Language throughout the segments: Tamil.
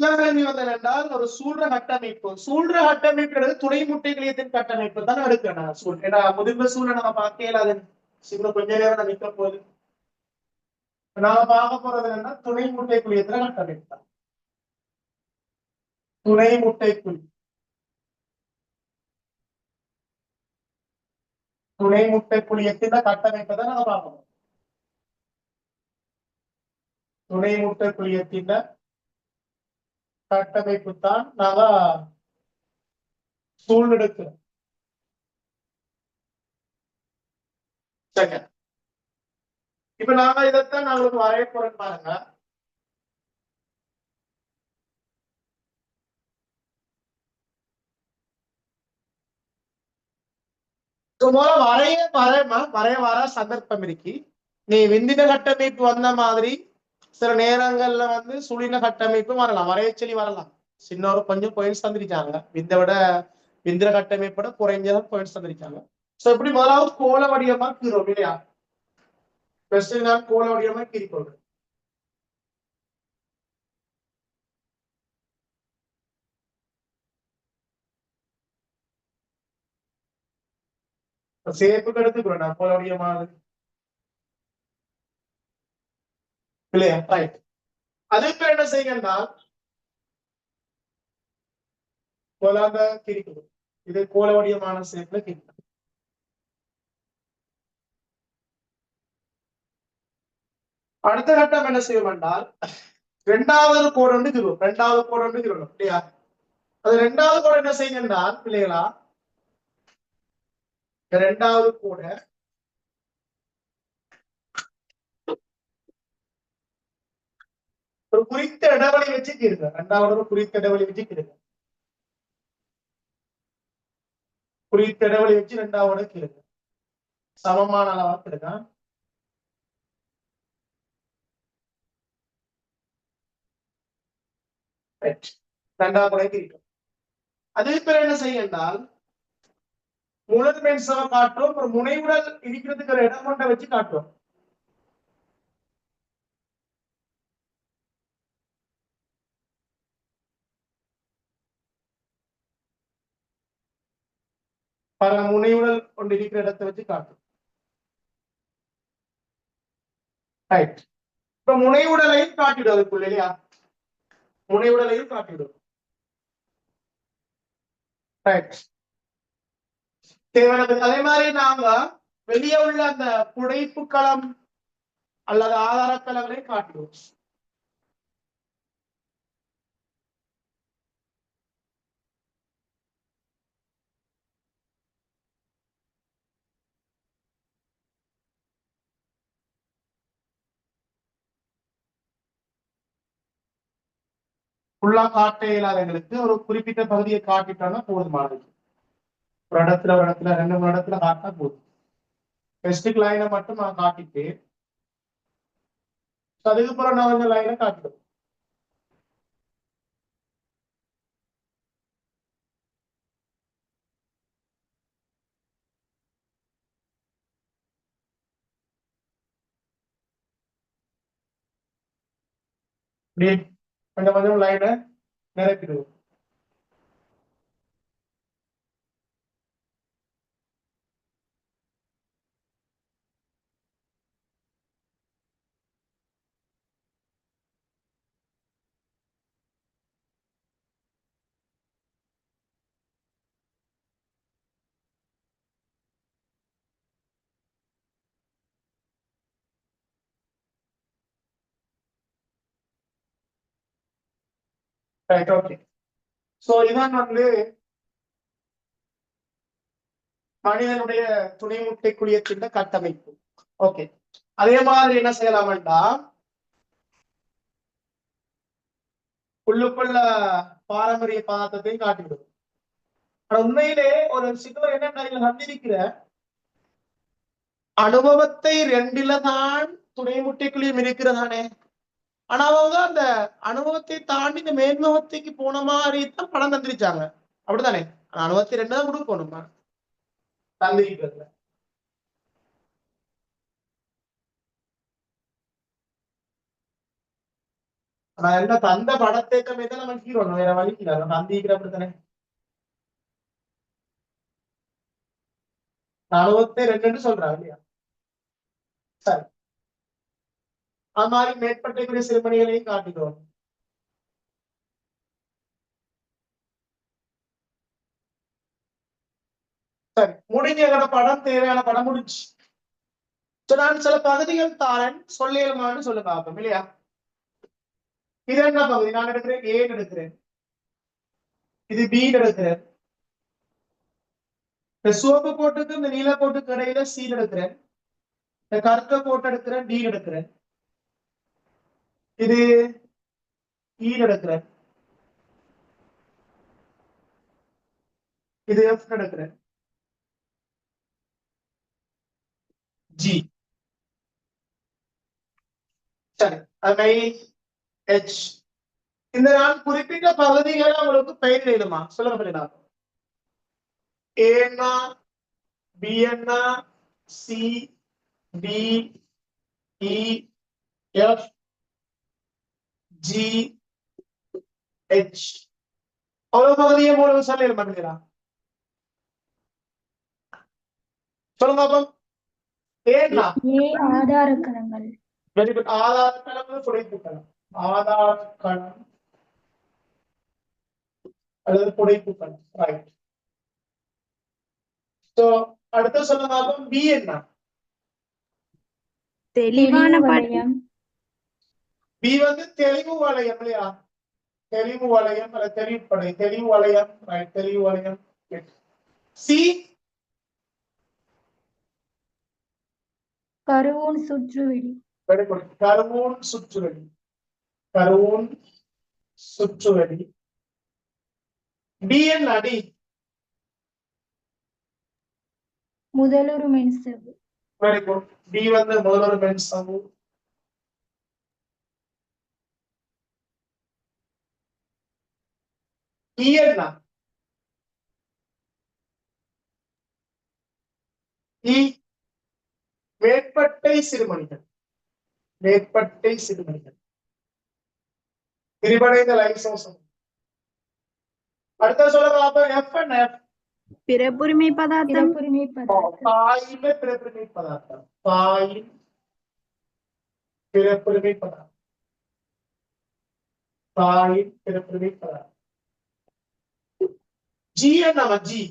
கேள்வி வந்தது என்றால் ஒரு சூழ்ற கட்டமைப்பு. சூழ்ற கட்டமைப்பு துணை முட்டை கிளியத்தின் கட்டமைப்பு தான் எடுக்கிறேன். முதிர்ந்த சூழலை நம்ம பார்க்கல. அது இன்னும் கொஞ்ச நேரம் நிற்க போகுது. நாம பார்க்க போறது என்னன்னா துணை முட்டை குழியத்துல கட்டமைப்பு தான். துணை முட்டை குழி, துணை முட்டை குழியத்தின் கட்டமைப்பை தான் நாம பார்க்கணும். துணை முட்டை குழியத்தின் கட்டமைப்பு தான் நாம சூழ்நெடுக்கிறோம். இப்ப நாம இதைத்தான் நாங்களுக்கு வரைய போறோம் பாருங்க. வரைய வர சந்தர்ப்பம் இருக்கு. நீ விந்தின கட்டமைப்பு வந்த மாதிரி சில நேரங்கள்ல வந்து சுழின கட்டமைப்பு வரலாம், வரையச்சொல்லி வரலாம். சின்ன ஒரு கொஞ்சம் பாயிண்ட்ஸ் தந்திருக்காங்க. விந்திர கட்டமைப்போட குறைஞ்ச பாயிண்ட்ஸ் தந்திருக்காங்க. சோ இப்படி முதலாவது கோள வடிவமா கீறோம் இல்லையா? கோள வடிவமா கீறிக்கொள்றேன். சேப்புக்கு எடுத்துக்கிறோம் நான் கோள வடிவமானது இல்லையா? ரைட். அதுக்கு என்ன செய்யணும்னா கோலாக கிரிக்கணும். இது கோள வடிவமான சேப்புல கிரிக்கணும். அடுத்த கட்டம் என்ன செய்யும் என்றால் இரண்டாவது கோடு கிரும். இரண்டாவது கோடு கிரணும் இல்லையா? அது இரண்டாவது கோடு என்ன செய்யும் என்றால் பிள்ளைகளா, இரண்டாவது கூட ஒரு குறித்த இடைவெளி வச்சு கீருங்க. இரண்டாவது குறித்த இடைவெளி வச்சு கீருங்க. குறித்த இடைவெளி வச்சு இரண்டாவது கீருங்க. சமமான அளவா கீருங்க. இரண்டாவது கூட கீரிக்கும். அதே பேர் என்ன செய்யும் என்றால் மூலத் சம காட்டுறோம். ஒரு முனைவுடன் இருக்கிறதுக்கு ஒரு இடம் கொண்ட வச்சு காட்டுறோம். பல முனைவுடன் கொண்டு இருக்கிற இடத்தை வச்சு காட்டும். ரைட். இப்ப முனைவுடலையும் காட்டிடும். அதுக்குள்ள இல்லையா? முனைவுடலையும் காட்டிடும். ரைட். அதே மாதிரி நாங்க வெளியே உள்ள அந்த புடைப்பு களம் அல்லது ஆதார களங்களை காட்டுவோம். ஃபுல்லா காட்ட இயலாதவங்களுக்கு ஒரு குறிப்பிட்ட பகுதியை காட்டிட்டோம்னா போதுமானது. ஒரு இடத்துல ரெண்டு மூணு இடத்துல காட்டினா போதும். பெஸ்டிக் லைனை மட்டும் நான் காட்டிட்டு அதுக்கப்புறம் நான் வந்து லைனை காட்டிடுவோம். கொஞ்சம் கொஞ்சம் லைனை நிரப்பிடுவோம். ரைட். ஓகே. சோ இதான் வந்து மனிதனுடைய துணை முட்டை குழியத்தின் கட்டமைப்பு. ஓகே. அதே மாதிரி என்ன செய்யலாம்டா உள்ளுக்குள்ள பாரம்பரிய பதார்த்தத்தையும் காட்டிவிடும். உண்மையிலே ஒரு சிறுவர் என்ன வந்திருக்கிற அனுபவத்தை ரெண்டில தான் துணை முட்டைக்குள்ளியும் இருக்கிறதானே. ஆனா அவங்க அந்த அனுபவத்தை தாண்டி இந்த மேன்முகத்தைக்கு போன மாதிரி தான் படம் தந்திருச்சாங்க. அப்படித்தானே? அனுபவத்தை ரெண்டு தான் கொடுக்கணுமா தந்திருக்கிறதுல. நான் என்ன தந்த படத்தேக்கமே தான் நம்ம ஹீரோ வேற வழிக்கல தந்திக்கிற அப்படித்தானே 42 சொல்றாங்க இல்லையா சரி அது மாதிரி மேற்பட்ட சிறுமணிகளையும் காட்டிடுவோம் சரி முடிஞ்ச படம் தேவையான படம் முடிச்சு நான் சில பகுதிகள் தாரன் சொல்லியலுமான்னு சொல்ல பார்ப்போம் இல்லையா இது என்ன பகுதி நான் எடுக்கிறேன் ஏ எடுக்கிறேன் இது பி எடுக்கிறேன் இந்த சிவப்பு கோட்டுக்கு இந்த நீல கோட்டுக்கு இடையில சி எடுக்கிறேன் இந்த கருத்த கோட்டை எடுக்கிறேன் டி எடுக்கிறேன் இது இ எடுக்கிறேன் இது எஃப் எடுக்கிறேன் ஜி சரி அதை ஹெச் இந்த நான் குறிப்பிட்ட பகுதிகளை உங்களுக்கு பெயர் எழுதுமா சொல்லுங்க பிள்ளை ஏன்னா பி என்ன C D E F G H அவ்வளவு பகுதியை மூணு சொல்ல மாட்டேங்கிறா சொல்லுங்க அப்போ ஏன்னா ஆதார களங்கள் வெரி குட் ஆதார களம் புடைப்பு களம் ஆதார களம் அல்லது புடைப்பு களம் ரைட் சோ அடுத்து சொல்லுங்க அப்போ பி என்ன தெளிவான வளையம் பி வந்து தெளிவு வளையம் இல்லையா தெளிவு வளையம் அல்ல தெளிவுப்படை தெளிவு வளையம் ரைட் தெளிவு வளையம் C கருவூன் சுற்றுவெளி very good கருவூன் சுற்றுவெளி கருவூன் சுற்றுவெளி T N அடி முதலுரு மென்சவ்வு வெரி குட் டி வந்து முதல்வர் மென்சவ்வு இ என்ன இ மேற்பட்டை சிறுமணிகள் மேற்பட்டை சிறுமணிகள் விரிவடைந்த லைசோசோம் அடுத்த சொல்ல எஃப் என்ன பிறப்புரிமை பதார்த்தம் பாயில பிறப்புரிமை பதார்த்தம் பாயில் பிறப்புரிமை பதார்த்தம் பாயில் பிறப்புரிமை பதார்த்தம் ஜி என்ன ஜி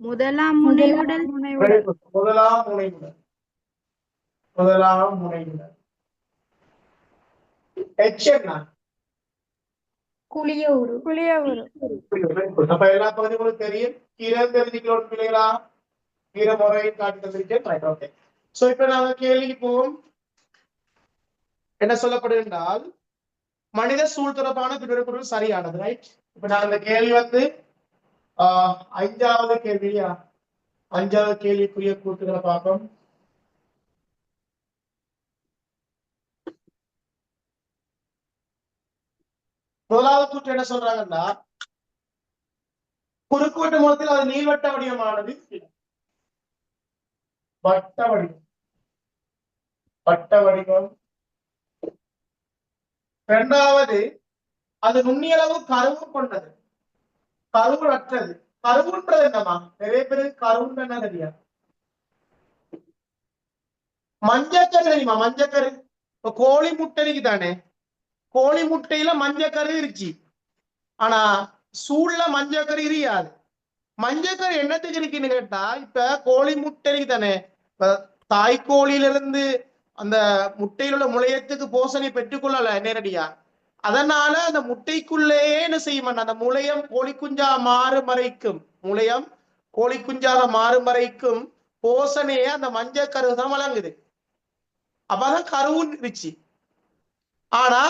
முதலாம் முனைவுடல் முதலாம் முனைவுடல் முதலாம் முனைவுடல் எச் என்ன குளிய உரு அப்ப எல்லா பகுதிகளும் தெரியும் கீரை தெரிஞ்சுக்கிறோம் பிள்ளைகளா கீரை முறையை காட்டி தந்திருக்கேன் ஓகே சோ இப்ப நாங்க கேள்விக்கு போவோம் என்ன சொல்லப்படுகின்றால் மனித சூழ் தொடர்பான பின்னொரு சரியானது ரைட் இப்ப நான் இந்த கேள்வி வந்து அஞ்சாவது கேள்வியா அஞ்சாவது கேள்விக்குரிய கூட்டுகளை பார்ப்போம் முதலாவது கூற்று என்ன சொல்றாங்கன்னா குறுக்குவெட்டு மூலத்தில் அது நீள்வட்ட வடிவமானது வட்ட வடிவம் வட்ட வடிவம் இரண்டாவது அது நுண்ணியளவு கருவு கொண்டது கருவு அற்றது கருவுன்றது என்னமா நிறைய பேருக்கு கருவுன்னு என்ன தெரியாது மஞ்சக்கரு தெரியுமா மஞ்சக்கரு இப்ப கோழி முட்டைக்கு தானே கோழி முட்டையில மஞ்சக்கரு இருச்சு ஆனா சூழ்ல மஞ்சக்கரு இருக்காது மஞ்சக்கரு என்னத்துக்கு இருக்குன்னு கேட்டா இப்ப கோழி முட்டைக்கு தானே இப்ப தாய்க்கோழியிலிருந்து அந்த முட்டையில் உள்ள முளையத்துக்கு போசனை பெற்றுக்கொள்ளல நேரடியா அதனால அந்த முட்டைக்குள்ளேயே என்ன செய்யும் அந்த முளையம் கோழிக்குஞ்சா மாறும் வரைக்கும் முளையம் கோழிக்குஞ்சாக மாறும் வரைக்கும் போசனையே அந்த மஞ்சக்கரு தான் வழங்குது அப்பதான் கருவும் இருச்சு ஆனா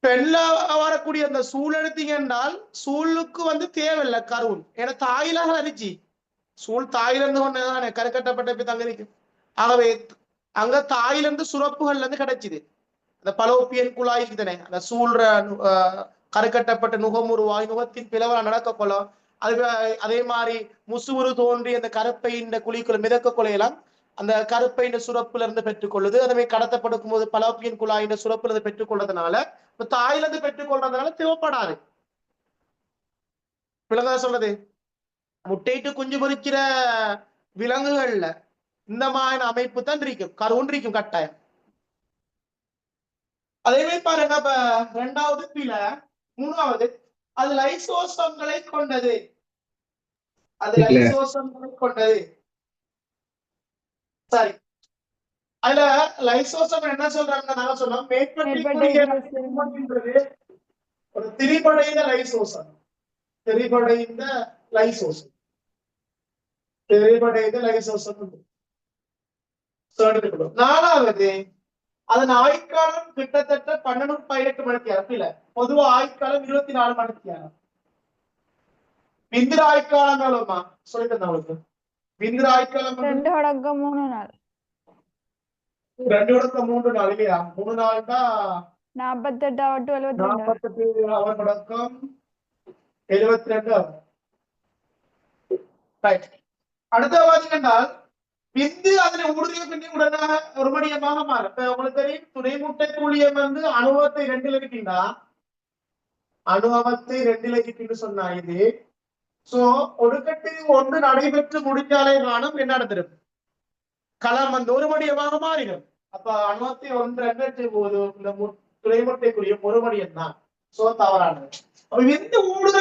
பெண்ல வரக்கூடிய அந்த சூழ் எடுத்தீங்க என்றால் சூழுக்கு வந்து தேவையில்லை கருவுன் ஏன்னா தாயிலாக அரிச்சு சூழ் தாயிலிருந்து கொண்டதானே கருக்கட்டப்பட்ட தங்க இருக்கு ஆகவே அங்க தாயிலிருந்து சுரப்புகள்ல இருந்து கிடைச்சிது அந்த பலோப்பியன் குழாய்க்கு தானே அந்த சூழ்ற கருக்கட்டப்பட்ட நுகம் உருவாய் நுகத்தின் பிளவா நடக்க கொள்ளும் அது அதே மாதிரி முசுவுரு தோன்றி அந்த கருப்பை இந்த குழிக்குள்ள மிதக்க கொலையெல்லாம் அந்த கருப்பையின் சுரப்புல இருந்து பெற்றுக்கொள்ளுது. அதுவே கடத்தப்படுக்கும் போது பலோப்பியன் குழாயின் சுரப்புல இருந்து பெற்றுக்கொள்றதுனால இப்ப தாயில இருந்து பெற்றுக்கொள்றதுனால தேவைப்படாது. விலங்குதான் சொல்றது, முட்டையிட்டு குஞ்சு பொறிக்கிற விலங்குகள்ல இந்த மாதிரி அமைப்பு தான் இருக்கும், கருவுன் இருக்கும் கட்டாயம். அதே மாதிரி பாருங்க, இப்ப 2வது பில 3வது அது லைசோசோம்களை கொண்டது. அது லைசோசோம்களை கொண்டது. சரி, அதுல லைசோசோம் என்ன சொல்றாங்க, நாங்க சொன்னோம் மேற்பட்டது ஒரு திரிபடைந்த லைசோசோம். திரிபடைந்த லைசோசோம். திரிபடைந்த லைசோசோம். 4வது அதன் ஆயுட்காலம் கிட்டத்தட்ட 12-18 மணித்தியாலம். இல்ல, பொதுவா ஆயுட்காலம் 24 மணித்தியாலம். விந்திர ஆயுட்காலம் எவ்வளவுமா சொல்லிட்டு உங்களுக்கு? விந்திர ஆயுட்காலம் 2-3 நாள். 2-3 நாள் இல்லையா? 3 நாள் தான் 48 to 72. 48 அவர் தொடக்கம் 72. ரைட். அடுத்த பாத்தீங்கன்னா விந்து அதனை ஊடுருவிய பின்னி உடனே ஒரு மணியமாக மாறும். இப்ப உங்களுக்கு தெரியும், துணை முட்டை கூலியம் வந்து அணுவத்தை 2ல் இருக்கின்றா, அணுவத்தை 2ல் இருக்குன்னு சொன்னா இது. சோ ஒடுக்கட்டு 1 நடைபெற்று முடிஞ்சாலே காணும் என்ன நடந்திரும், களம் வந்து ஒரு மணியமாக மாறிடும். அப்ப அணுவத்தை 1 போது இந்த துணை முட்டை கூலியம் ஒரு மணியம் தான். சோ தவறானது. அப்ப விந்து ஊடுருவ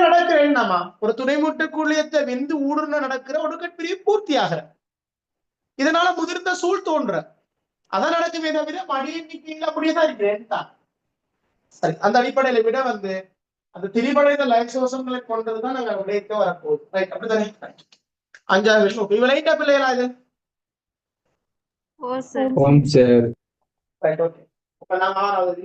நடக்கிற என்னமா, ஒரு துணை முட்டை கூலியத்தை விந்து ஊடுருவ நடக்கிற ஒடுக்கட்டு பிரிவு பூர்த்தியாகிற, இதனால முதிர்ந்த சூழ் தோன்ற, அதான் நடக்குமே தவிர மடியின் கீழே அப்படியேதான் இருக்கிறேன். சரி, அந்த அடிப்படையில விட வந்து அந்த திரிபடைந்த லைசோசோம்களை கொண்டதுதான் நாங்க விடைக்க வரப்போகுது. ரைட், அப்படித்தானே? 5வது விஷயம் இவ லைட்டா பிள்ளைகளா இது? ஓ சார். Right, okay. இப்ப நான் 6வது